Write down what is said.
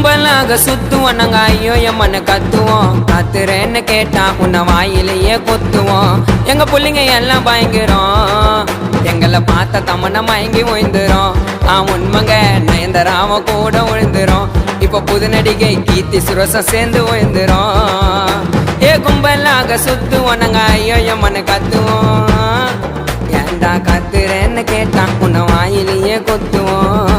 கும்பலாக சுத்துவோம் நாங்க ஐயோ எம்மன்னு கத்துவோம். கத்துறேன்னு கேட்டா உன்னை வாயிலேயே கொத்துவோம். எங்க புள்ளிங்க எல்லாம் பயங்கரம், எங்களை பார்த்த தமன மயங்கி ஓய்ந்துரும். உண்மைங்க நயன்தாராவ கூட விழுந்துரும். இப்ப புது நடிகை கீர்த்தி சுரேஷும் சேர்ந்து ஓய்ந்துரும். கும்பலாக சுத்துவோம் நாங்க ஐயோ எம்மன்னு கத்துவோம். ஏண்டா கத்துறேன்னு கேட்டா உன்னை வாயிலேயே கொத்துவோம்.